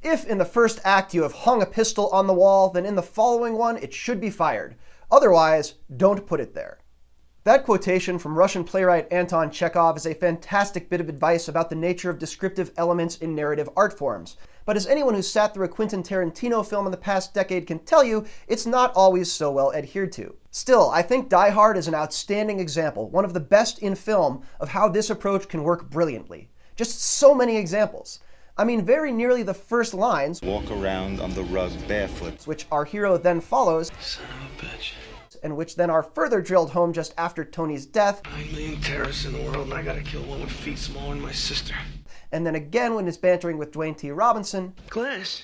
If in the first act you have hung a pistol on the wall, then in the following one it should be fired. Otherwise, don't put it there. That quotation from Russian playwright Anton Chekhov is a fantastic bit of advice about the nature of descriptive elements in narrative art forms. But as anyone who's sat through a Quentin Tarantino film in the past decade can tell you, it's not always so well adhered to. Still, I think Die Hard is an outstanding example, one of the best in film, of how this approach can work brilliantly. Just so many examples. I mean, very nearly the first lines, "Walk around on the rug barefoot," which our hero then follows, "Son of a bitch," and which then are further drilled home just after Tony's death, 9 million terrorists in the world and I gotta kill one with feet smaller than my sister. And then again when he's bantering with Dwayne T. Robinson. Glass?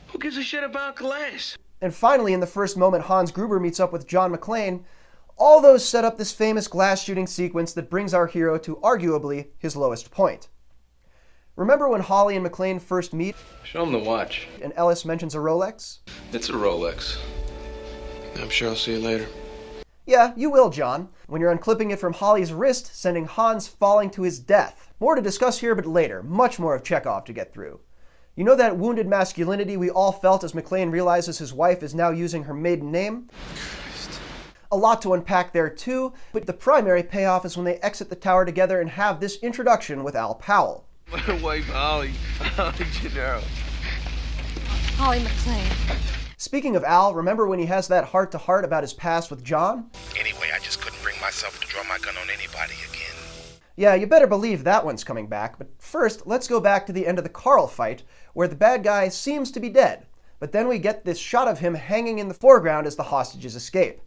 Who gives a shit about glass? And finally, in the first moment Hans Gruber meets up with John McClane, all those set up this famous glass shooting sequence that brings our hero to arguably his lowest point. Remember when Holly and McClane first meet? Show him the watch. And Ellis mentions a Rolex? It's a Rolex. I'm sure I'll see you later. Yeah, you will, John, when you're unclipping it from Holly's wrist, sending Hans falling to his death. More to discuss here, but later. Much more of Chekhov to get through. You know that wounded masculinity we all felt as McClane realizes his wife is now using her maiden name? Christ. A lot to unpack there too, but the primary payoff is when they exit the tower together and have this introduction with Al Powell. My wife, Holly. Holly Gennaro. Holly McClane. Speaking of Al, remember when he has that heart-to-heart about his past with John? Anyway, I just couldn't bring myself to draw my gun on anybody again. Yeah, you better believe that one's coming back, but first, let's go back to the end of the Carl fight, where the bad guy seems to be dead, but then we get this shot of him hanging in the foreground as the hostages escape.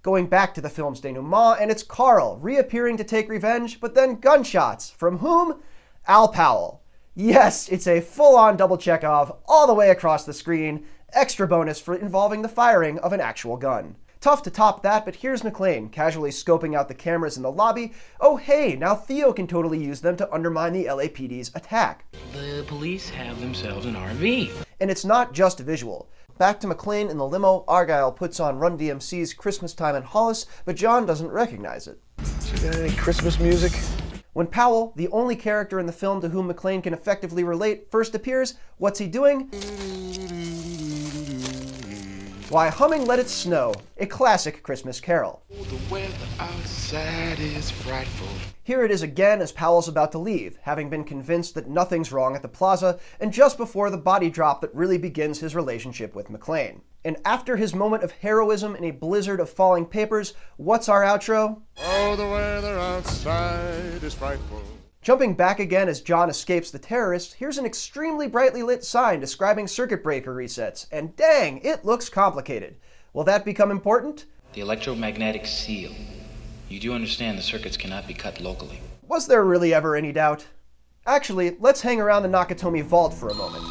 Going back to the film's denouement, and it's Carl reappearing to take revenge, but then gunshots. From whom? Al Powell. Yes, it's a full-on double Chekhov all the way across the screen, extra bonus for involving the firing of an actual gun. Tough to top that, but here's McClane, casually scoping out the cameras in the lobby. Oh hey, now Theo can totally use them to undermine the LAPD's attack. The police have themselves an RV. And it's not just visual. Back to McClane in the limo, Argyle puts on Run DMC's Christmas Time in Hollis, but John doesn't recognize it. So you got any Christmas music? When Powell, the only character in the film to whom McClane can effectively relate, first appears, what's he doing? Why, humming Let It Snow, a classic Christmas carol. The weather outside is frightful. Here it is again as Powell's about to leave, having been convinced that nothing's wrong at the plaza, and just before the body drop that really begins his relationship with McClane. And after his moment of heroism in a blizzard of falling papers, what's our outro? "Oh, the weather outside is frightful." Jumping back again as John escapes the terrorists, here's an extremely brightly lit sign describing circuit breaker resets, and dang, it looks complicated. Will that become important? The electromagnetic seal. You do understand the circuits cannot be cut locally. Was there really ever any doubt? Actually, let's hang around the Nakatomi Vault for a moment.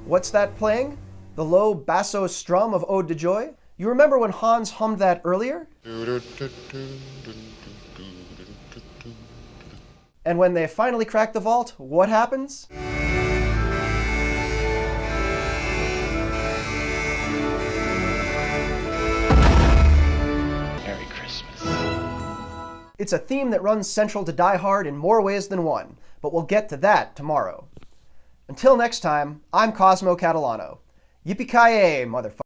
What's that playing? The low basso strum of Ode to Joy? You remember when Hans hummed that earlier? And when they finally crack the vault, what happens? Merry Christmas. It's a theme that runs central to Die Hard in more ways than one, but we'll get to that tomorrow. Until next time, I'm Cosmo Catalano. Yippee-ki-yay, motherfucker.